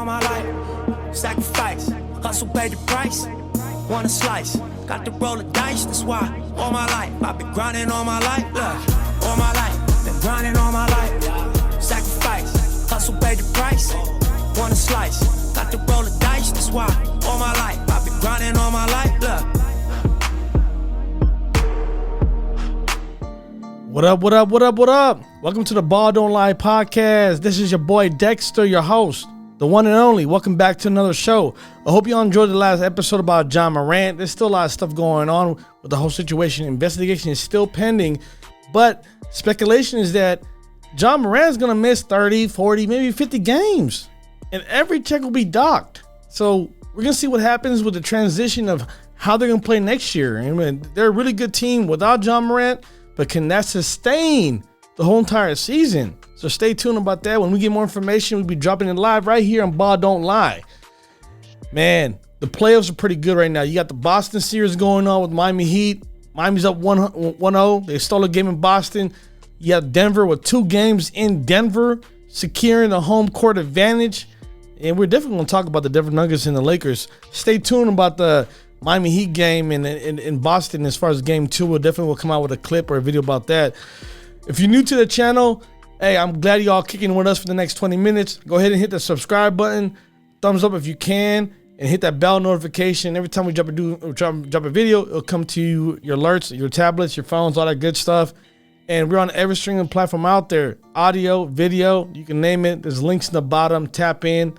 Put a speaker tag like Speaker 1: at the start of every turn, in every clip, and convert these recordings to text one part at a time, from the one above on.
Speaker 1: All my life, sacrifice, hustle paid the price. Want a slice, got to roll the dice. That's why all my life I've been grinding all my life. Look, all my life, been grinding all my life. Sacrifice, hustle paid the price. Want a slice, got to roll the dice. That's why all my life I've been grinding all my life. Look.
Speaker 2: What up, what up, what up, what up? Welcome to the Ball Don't Lie podcast. This is your boy Dexter, your host, the one and only. Welcome back to another show. I hope y'all enjoyed the last episode about Ja Morant. There's still a lot of stuff going on with the whole situation. Investigation is still pending, but speculation is that Ja Morant is going to miss 30, 40, maybe 50 games, and every check will be docked. So we're going to see what happens with the transition of how they're going to play next year. I mean, they're a really good team without Ja Morant, but can that sustain the whole entire season? So stay tuned about that. When we get more information, we'll be dropping it live right here on Ball Don't Lie. Man, the playoffs are pretty good right now. You got the Boston series going on with Miami Heat. Miami's up 1-0. They stole a game in Boston. You have Denver with 2 games in Denver, securing the home court advantage. And we're definitely going to talk about the Denver Nuggets and the Lakers. Stay tuned about the Miami Heat game in Boston. As far as game 2, we'll definitely come out with a clip or a video about that. If you're new to the channel, hey, I'm glad y'all kicking with us for the next 20 minutes. Go ahead and hit the subscribe button, thumbs up if you can, and hit that bell notification. Every time we drop a video, it'll come to you, your alerts, your tablets, your phones, all that good stuff. And we're on every streaming platform out there. Audio, video, you can name it. There's links in the bottom. Tap in.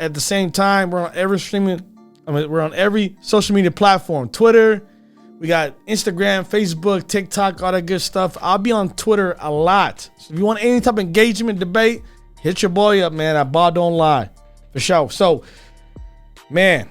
Speaker 2: At the same time, we're on every social media platform. Twitter, we got Instagram, Facebook, TikTok, all that good stuff. I'll be on Twitter a lot. So if you want any type of engagement, debate, hit your boy up, man, at Ball Don't Lie. For sure. So, man,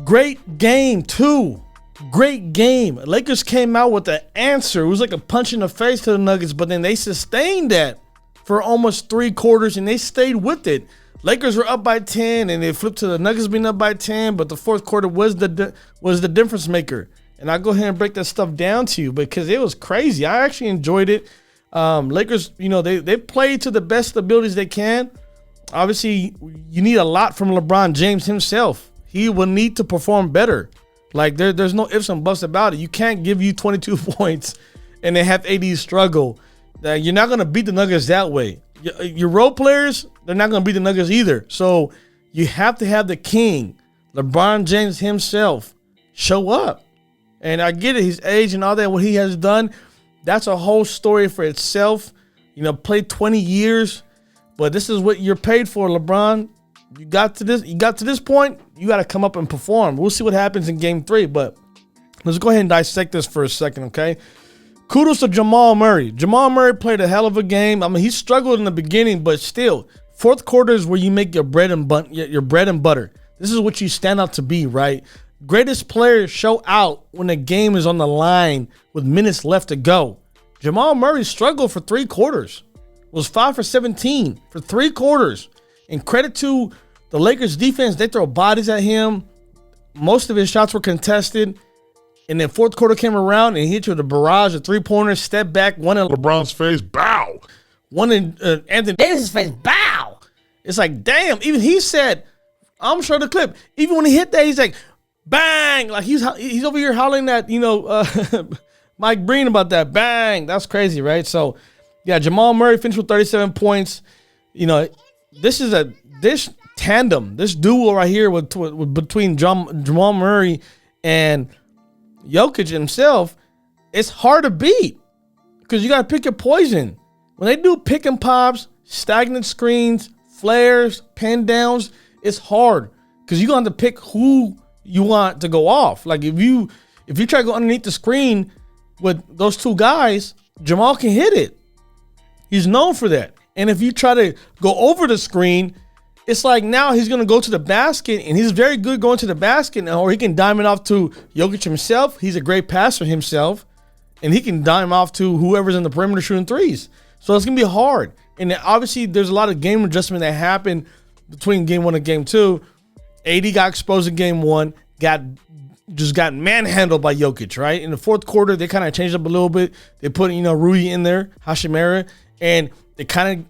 Speaker 2: great game, too. Great game. Lakers came out with the answer. It was like a punch in the face to the Nuggets, but then they sustained that for almost 3 quarters, and they stayed with it. Lakers were up by 10, and they flipped to the Nuggets being up by 10, but the fourth quarter was the difference maker. And I'll go ahead and break that stuff down to you because it was crazy. I actually enjoyed it. Lakers, they played to the best abilities they can. Obviously, you need a lot from LeBron James himself. He will need to perform better. Like, there's no ifs and buts about it. You can't give you 22 points and then have AD struggle. You're not going to beat the Nuggets that way. Your role players, they're not going to beat the Nuggets either. So you have to have the king, LeBron James himself, show up. And I get it, his age and all that, what he has done, that's a whole story for itself. Played 20 years, but this is what you're paid for, LeBron. You got to this point, you got to come up and perform. We'll see what happens in game 3, but let's go ahead and dissect this for a second, okay? Kudos to Jamal Murray. Jamal Murray played a hell of a game. I mean, he struggled in the beginning, but still, fourth quarter is where you make your bread and butter. This is what you stand out to be, right? Greatest players show out when the game is on the line with minutes left to go. Jamal Murray struggled for 3 quarters. Was 5 for 17 for 3 quarters. And credit to the Lakers defense, they throw bodies at him. Most of his shots were contested. And then fourth quarter came around and he hit you with a barrage of 3-pointers, step back, one in
Speaker 3: LeBron's face, bow.
Speaker 2: One in Anthony Davis' face, bow. It's like, damn. Even he said, I'm sure the clip. Even when he hit that, he's like, bang. Like he's over here hollering at, Mike Breen about that. Bang. That's crazy, right? So, yeah, Jamal Murray finished with 37 points. This tandem, this duo right here between Jamal Murray and Jokic himself, it's hard to beat because you got to pick your poison. When they do pick and pops, stagnant screens, flares, pin downs, it's hard because you're going to have to pick who you want to go off. Like if you try to go underneath the screen with those 2 guys, Jamal can hit it. He's known for that. And if you try to go over the screen, it's like now he's going to go to the basket, and he's very good going to the basket, or he can dime it off to Jokic himself. He's a great passer himself, and he can dime off to whoever's in the perimeter shooting threes. So it's going to be hard. And obviously there's a lot of game adjustment that happened between game 1 and game 2. AD got exposed in game 1, got manhandled by Jokic, right? In the fourth quarter, they kind of changed up a little bit. They put, Rudy in there, Hashimura, and they kind of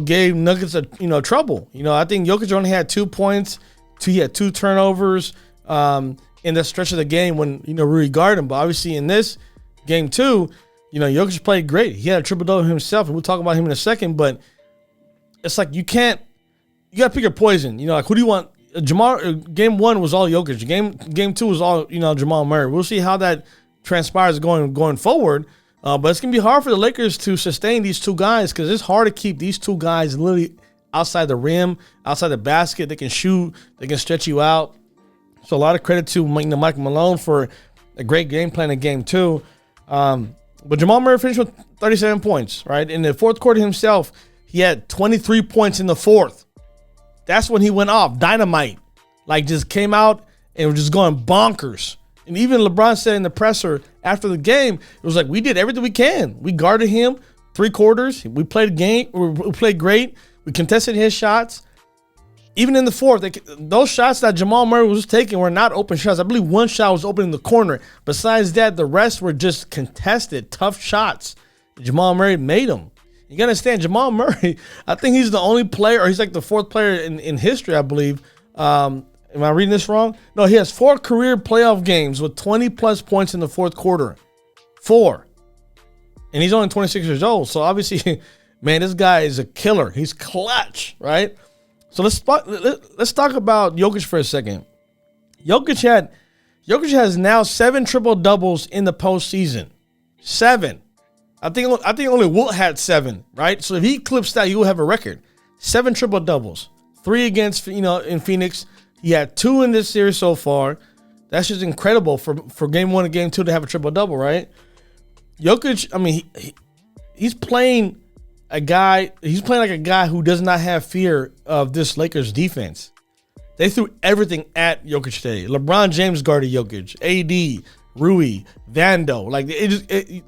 Speaker 2: gave Nuggets trouble. I think Jokic only had 2 points. He had 2 turnovers in the stretch of the game when Rui guarded him. But obviously in this game 2, Jokic played great. He had a triple double himself, and we'll talk about him in a second. But it's like you got to pick your poison. Who do you want? Game 1 was all Jokic. Game 2 was all Jamal Murray. We'll see how that transpires going forward. But it's gonna be hard for the Lakers to sustain these 2 guys because it's hard to keep these 2 guys literally outside the rim, outside the basket. They can shoot. They can stretch you out. So a lot of credit to Mike Malone for a great game plan in game 2. But Jamal Murray finished with 37 points. Right in the fourth quarter himself, he had 23 points in the fourth. That's when he went off. Dynamite. Just came out and was just going bonkers. And even LeBron said in the presser after the game, it was like, we did everything we can. We guarded him 3 quarters. We played a game. We played great. We contested his shots. Even in the fourth, those shots that Jamal Murray was taking were not open shots. I believe 1 shot was open in the corner. Besides that, the rest were just contested, tough shots. Jamal Murray made them. You got to understand, Jamal Murray, I think he's the only player, or he's like the 4th player in history, I believe. Am I reading this wrong? No, he has 4 career playoff games with 20-plus points in the fourth quarter. 4. And he's only 26 years old. So obviously, man, this guy is a killer. He's clutch, right? So let's talk about Jokic for a second. Jokic has now 7 triple-doubles in the postseason. 7. I think only Wilt had 7, right? So if he clips that, he will have a record. 7 triple-doubles. 3 against, in Phoenix. He had 2 in this series so far. That's just incredible for game 1 and game 2 to have a triple-double, right? Jokic, I mean, he's playing like a guy who does not have fear of this Lakers defense. They threw everything at Jokic today. LeBron James guarded Jokic, AD, Rui, Vando.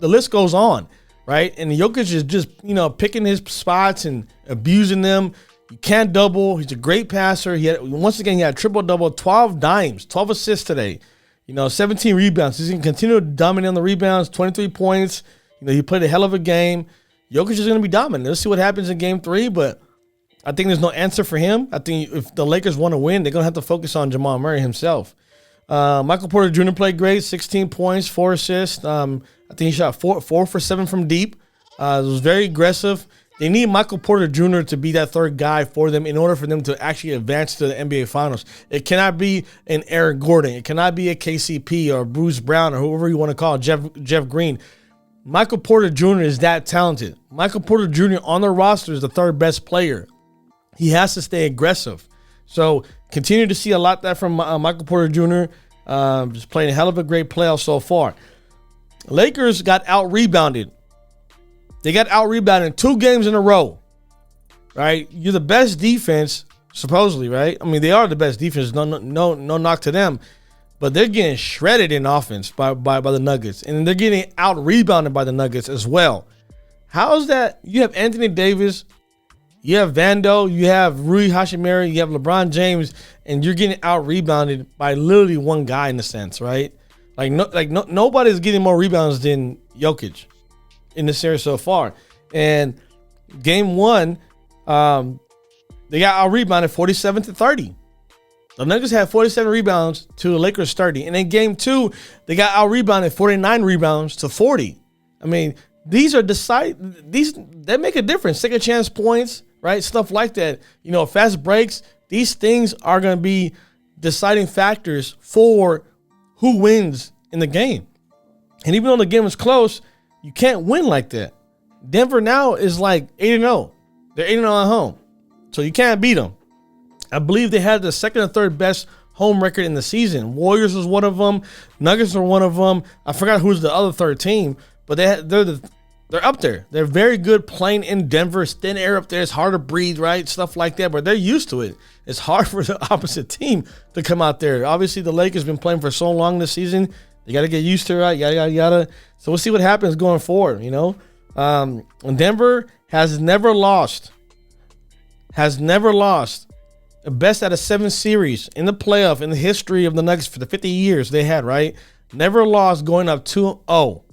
Speaker 2: The list goes on, right? And Jokic is just, picking his spots and abusing them. You can't double. He's a great passer. He had a triple-double, 12 dimes, 12 assists today. 17 rebounds. He's going to continue to dominate on the rebounds, 23 points. He played a hell of a game. Jokic is going to be dominant. Let's see what happens in game 3, but I think there's no answer for him. I think if the Lakers want to win, they're going to have to focus on Jamal Murray himself. Michael Porter Jr. played great, 16 points, 4 assists. I think he shot 4 for 7 from deep. It was very aggressive. They need Michael Porter Jr. to be that 3rd guy for them in order for them to actually advance to the NBA Finals. It cannot be an Eric Gordon. It cannot be a KCP or Bruce Brown or whoever you want to call it, Jeff Green. Michael Porter Jr. is that talented. Michael Porter Jr. on their roster is the 3rd best player. He has to stay aggressive. So continue to see a lot of that from Michael Porter Jr. Just playing a hell of a great playoff so far. Lakers got out-rebounded. They got out-rebounded 2 games in a row, right? You're the best defense, supposedly, right? I mean, they are the best defense. No knock to them. But they're getting shredded in offense by the Nuggets. And they're getting out-rebounded by the Nuggets as well. How is that? You have Anthony Davis, you have Vando, you have Rui Hachimura, you have LeBron James, and you're getting out-rebounded by literally 1 guy in a sense, right? Nobody's getting more rebounds than Jokic in this series so far. And game 1, they got out-rebounded 47-30. The Nuggets had 47 rebounds to the Lakers 30. And in game 2, they got out-rebounded 49 rebounds to 40. I mean, these they make a difference. Second chance points, right? Stuff like that. Fast breaks. These things are going to be deciding factors for who wins in the game. And even though the game is close, you can't win like that. Denver now is like 8-0. They're 8-0 at home. So you can't beat them. I believe they had the 2nd or 3rd best home record in the season. Warriors was one of them. Nuggets are one of them. I forgot who's the other 3rd team, but they're up there. They're very good playing in Denver. It's thin air up there. It's hard to breathe, right? Stuff like that, but they're used to it. It's hard for the opposite team to come out there. Obviously, the Lakers been playing for so long this season. You got to get used to it, right? Yada. So we'll see what happens going forward, And Denver has never lost. The best out of 7 series in the playoff in the history of the Nuggets for the 50 years they had, right? Never lost going up 2-0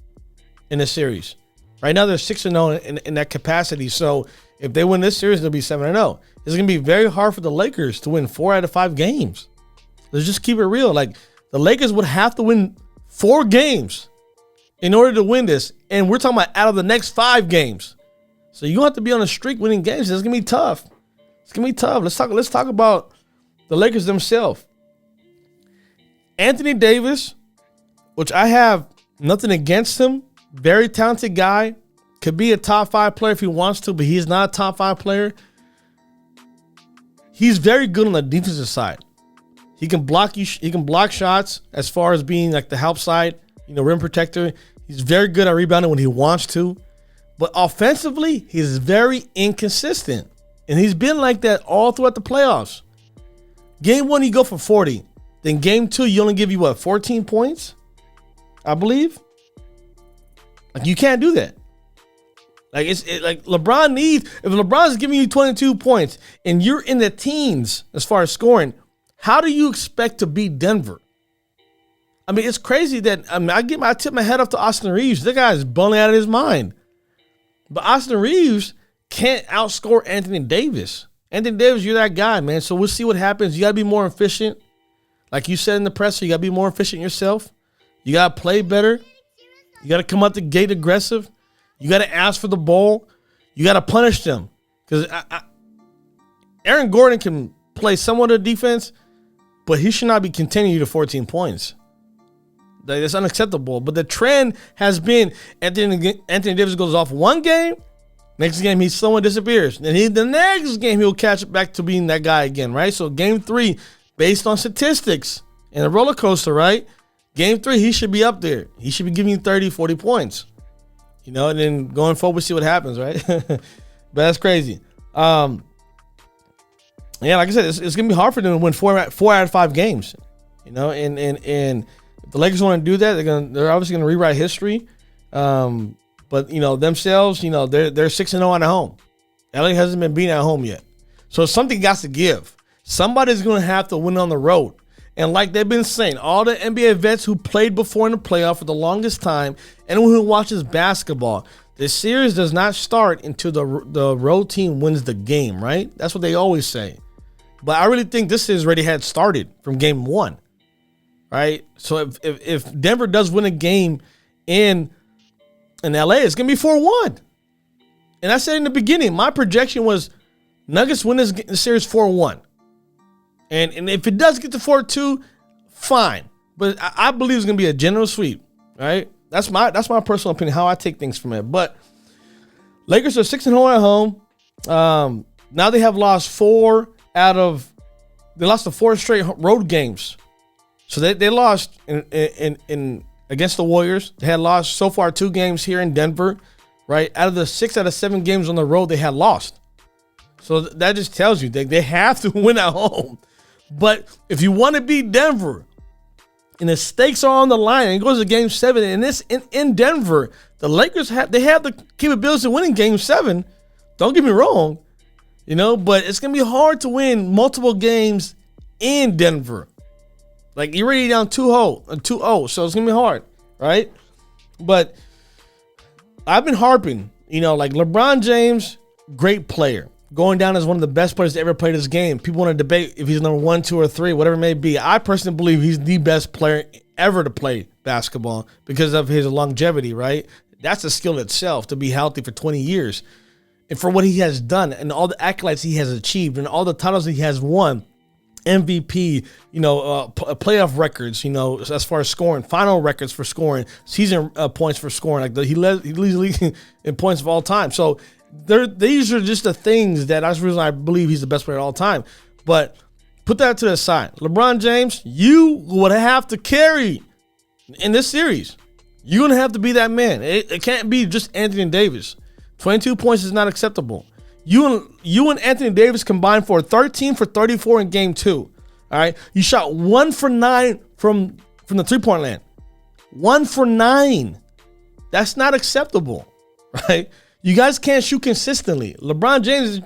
Speaker 2: in a series. Right now they're 6-0 in that capacity. So if they win this series, they'll be 7-0. It's going to be very hard for the Lakers to win 4 out of 5 games. Let's just keep it real. Like, the Lakers would have to win 4 games in order to win this. And we're talking about out of the next 5 games. So you have to be on a streak winning games. It's going to be tough. It's going to be tough. Let's talk about the Lakers themselves. Anthony Davis, which I have nothing against him. Very talented guy. Could be a top 5 player if he wants to, but he's not a top 5 player. He's very good on the defensive side. He can block you. He can block shots as far as being like the help side, rim protector. He's very good at rebounding when he wants to. But offensively, he's very inconsistent. And he's been like that all throughout the playoffs. Game 1, you go for 40. Then game 2, you only give you 14 points? I believe. Like, you can't do that. Like, like LeBron needs, if LeBron's giving you 22 points and you're in the teens as far as scoring, how do you expect to beat Denver? I mean, it's crazy that I tip my head up to Austin Reeves. That guy is balling out of his mind. But Austin Reeves can't outscore Anthony Davis. Anthony Davis, you're that guy, man. So we'll see what happens. You got to be more efficient. Like you said in the presser, you got to be more efficient yourself. You got to play better. You got to come out the gate aggressive. You got to ask for the ball. You got to punish them. Because Aaron Gordon can play somewhat of defense, but he should not be continuing to 14 points. That's unacceptable. But the trend has been Anthony Davis goes off one game. Next game, he somewhat disappears. Then the next game, he'll catch back to being that guy again, right? So game 3, based on statistics and a roller coaster, right? Game 3, he should be up there. He should be giving you 30, 40 points. And then going forward, we'll see what happens, right? But that's crazy. Yeah, like I said, it's going to be hard for them to win 4 out of 5 games. And if the Lakers want to do that, they're obviously going to rewrite history. But themselves, they're 6-0 at home. LA hasn't been beaten at home yet. So something got to give. Somebody's going to have to win on the road. And like they've been saying, all the NBA vets who played before in the playoff for the longest time, anyone who watches basketball, the series does not start until the road team wins the game, right? That's what they always say. But I really think this series already had started from game 1, right? So if Denver does win a game in LA, it's going to be 4-1. And I said in the beginning, my projection was Nuggets win this series 4-1. And if it does get to 4-2, fine. But I believe it's going to be a general sweep, right? That's my personal opinion, how I take things from it. But Lakers are 6-0 at home. Now they have lost 4 they lost the 4 straight road games. So they lost in against the Warriors. They had lost so far 2 games here in Denver, right? Out of the 6 out of 7 games on the road, they had lost. So that just tells you they have to win at home. But if you want to beat Denver and the stakes are on the line and it goes to game 7 and this in Denver, the Lakers have the capabilities of winning game 7. Don't get me wrong, but it's going to be hard to win multiple games in Denver. Like, you're already down 2-0, so it's going to be hard, right? But I've been harping, like LeBron James, great player. Going down as one of the best players to ever play this game. People want to debate if he's number 1, 2, or 3, whatever it may be. I personally believe he's the best player ever to play basketball because of his longevity, right? That's a skill itself, to be healthy for 20 years. And for what he has done and all the accolades he has achieved and all the titles he has won, MVP, playoff records, as far as scoring, final records for scoring, season points for scoring. Like he leads the league in points of all time. So these are just the things that's the reason I believe he's the best player of all time. But put that to the side. LeBron James, you would have to carry in this series. You're going to have to be that man. It can't be just Anthony Davis. 22 points is not acceptable. You and Anthony Davis combined for 13 for 34 in game 2. All right. You shot 1 for 9 from the 3-point land. 1 for 9. That's not acceptable, right? You guys can't shoot consistently. LeBron James is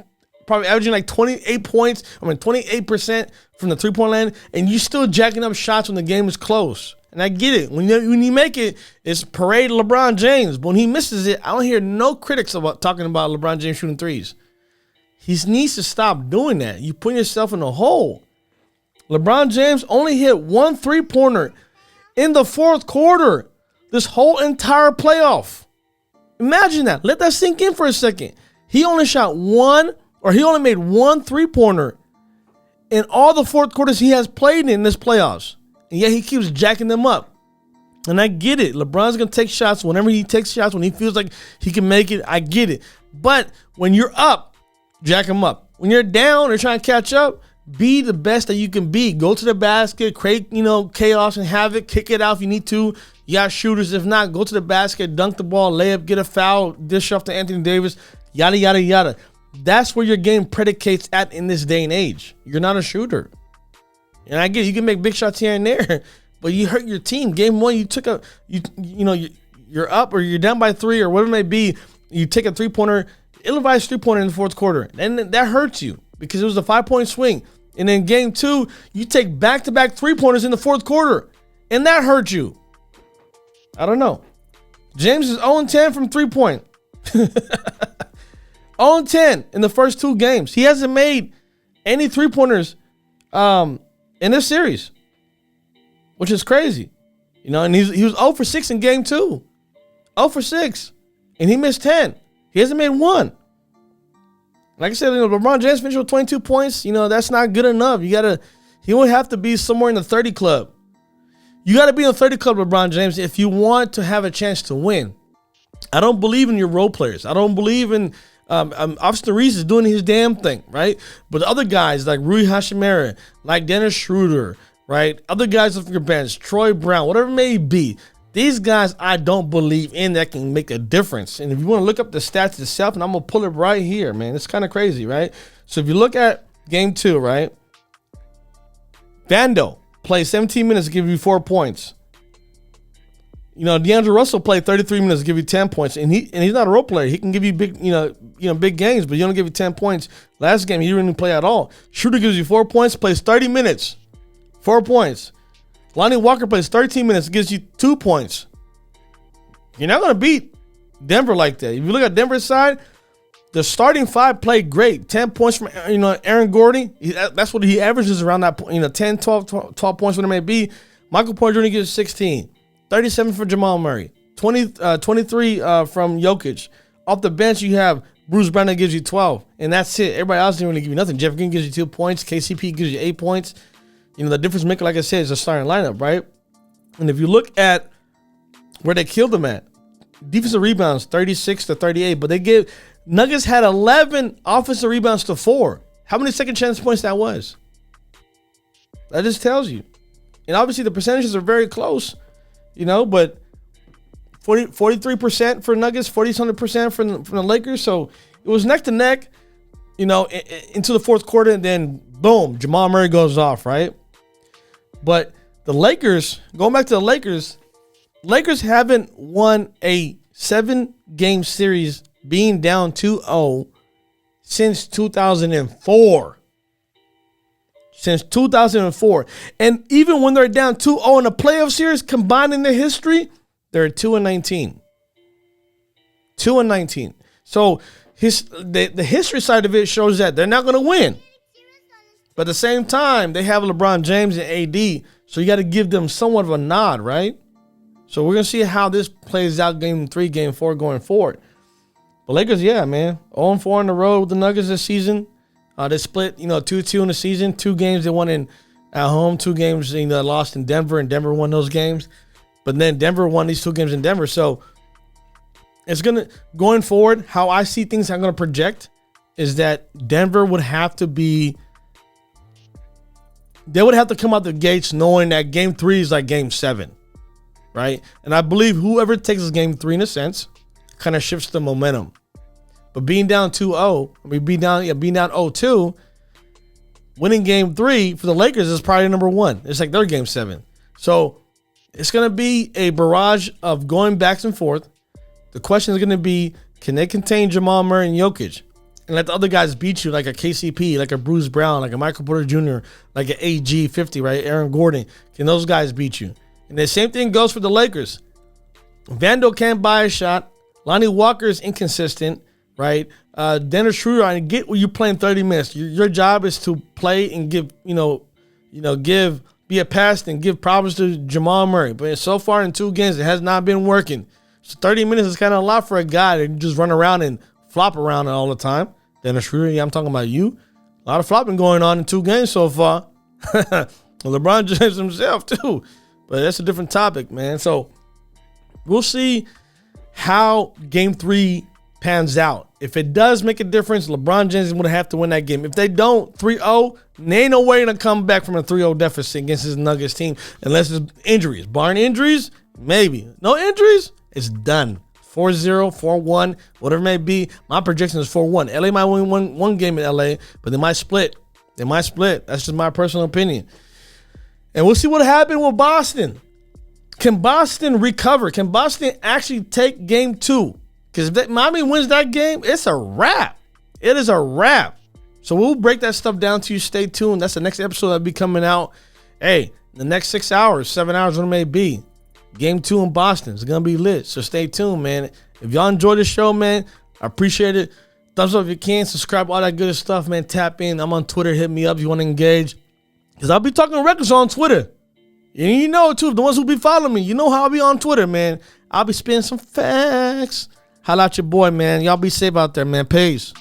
Speaker 2: probably averaging like 28% from the 3-point land, and you still jacking up shots when the game is close. And I get it. When you make it, it's parade LeBron James. But when he misses it, I don't hear no critics talking about LeBron James shooting threes. He needs to stop doing that. You put yourself in a hole. LeBron James only hit 1 3-pointer in the fourth quarter this whole entire playoff. Imagine that. Let that sink in for a second. He only made 1 3-pointer in all the fourth quarters he has played in this playoffs. And yet he keeps jacking them up. And I get it. LeBron's going to take shots whenever he takes shots, when he feels like he can make it. I get it. But when you're up, jack them up. When you're down or trying to catch up, be the best that you can be. Go to the basket, create, chaos and havoc. Kick it out if you need to. You got shooters. If not, go to the basket, dunk the ball, lay up, get a foul, dish off to Anthony Davis, yada, yada, yada. That's where your game predicates at in this day and age. You're not a shooter. And I get it. You can make big shots here and there, but you hurt your team. Game 1, you're up or you're down by 3 or whatever it may be. You take a 3-pointer, ill-advised 3-pointer in the fourth quarter. And that hurts you because it was a 5-point swing. And then game 2, you take back-to-back 3-pointers in the fourth quarter. And that hurt you. I don't know. James is 0-10 from 3-point. 0-10 in the first 2 games. He hasn't made any 3-pointers in this series, which is crazy. And he was 0 for 6 in game 2. 0 for 6. And he missed 10. He hasn't made 1. Like I said, LeBron James finished with 22 points. That's not good enough. He would have to be somewhere in the 30 club. You got to be in the 30 club, LeBron James, if you want to have a chance to win. I don't believe in your role players. I don't believe in Austin Reeves is doing his damn thing, right? But other guys like Rui Hachimura, like Dennis Schroeder, right? Other guys off your bench, Troy Brown, whatever it may be. These guys I don't believe in that can make a difference. And if you want to look up the stats itself, and I'm going to pull it right here, man. It's kind of crazy, right? So if you look at game 2, right? Vando played 17 minutes to give you 4 points. D'Angelo Russell played 33 minutes to give you 10 points. And he's not a role player. He can give you big, big games, but he only give you 10 points. Last game, he didn't even play at all. Shooter gives you 4 points, plays 30 minutes. 4 points. Lonnie Walker plays 13 minutes, gives you 2 points. You're not going to beat Denver like that. If you look at Denver's side, the starting 5 played great. 10 points from Aaron Gordon. That's what he averages around that, 10, 12 points, whatever it may be. Michael Porter Jr. gives 16. 37 for Jamal Murray. 23 from Jokic. Off the bench, you have Bruce Brown that gives you 12. And that's it. Everybody else didn't really give you nothing. Jeff Green gives you 2 points. KCP gives you 8 points. The difference maker, like I said, is the starting lineup, right? And if you look at where they killed them at, defensive rebounds, 36 to 38. But Nuggets had 11 offensive rebounds to 4. How many second chance points that was? That just tells you. And obviously the percentages are very close, but 43% for Nuggets, 40% from the Lakers. So it was neck to neck, into the fourth quarter, and then boom, Jamal Murray goes off, right? But the Lakers, going back to the Lakers haven't won a 7-game series being down 2-0 since 2004. Since 2004. And even when they're down 2-0 in a playoff series, combined in their history, they're 2-19. 2-19. So the history side of it shows that they're not going to win. But at the same time, they have LeBron James and AD, so you got to give them somewhat of a nod, right? So we're going to see how this plays out game 3, game 4 going forward. But Lakers, yeah, man. 0-4 on the road with the Nuggets this season. They split, 2-2 in the season. 2 games they won at home. 2 games they lost in Denver, and Denver won those games. But then Denver won these 2 games in Denver. So it's going forward, how I see things I'm going to project is that Denver would have to come out the gates knowing that game 3 is like game 7, right? And I believe whoever takes this game 3 in a sense kind of shifts the momentum. But being down 2-0, being down 0-2, winning game 3 for the Lakers is probably number 1. It's like their game 7. So it's going to be a barrage of going back and forth. The question is going to be, can they contain Jamal Murray and Jokic and let the other guys beat you, like a KCP, like a Bruce Brown, like a Michael Porter Jr., like an AG 50, right? Aaron Gordon. Can those guys beat you? And the same thing goes for the Lakers. Vando can't buy a shot. Lonnie Walker is inconsistent, right? Dennis Schroeder, I get where you're playing 30 minutes. Your job is to play and give, be a pass and give problems to Jamal Murray. But so far in 2 games, it has not been working. So 30 minutes is kind of a lot for a guy that just run around and flop around all the time. Dennis Schroeder, yeah, I'm talking about you. A lot of flopping going on in 2 games so far. LeBron James himself, too. But that's a different topic, man. So we'll see how Game 3 pans out. If it does make a difference, LeBron James is going to have to win that game. If they don't, 3-0, there ain't no way to come back from a 3-0 deficit against his Nuggets team unless it's injuries. Barring injuries, maybe. No injuries, it's done. 4-0, 4-1, whatever it may be. My projection is 4-1. LA might win one game in LA, but they might split. That's just my personal opinion. And we'll see what happens with Boston. Can Boston recover? Can Boston actually take Game 2? Because if Miami wins that game, it's a wrap. It is a wrap. So we'll break that stuff down to you. Stay tuned. That's the next episode that'll be coming out. Hey, the next 6 hours, 7 hours, what it may be. Game 2 in Boston. It's going to be lit. So stay tuned, man. If y'all enjoy the show, man, I appreciate it. Thumbs up if you can. Subscribe, all that good stuff, man. Tap in. I'm on Twitter. Hit me up if you want to engage. Because I'll be talking records on Twitter. And you know, too, the ones who be following me, you know how I'll be on Twitter, man. I'll be spitting some facts. Holla out your boy, man. Y'all be safe out there, man. Peace.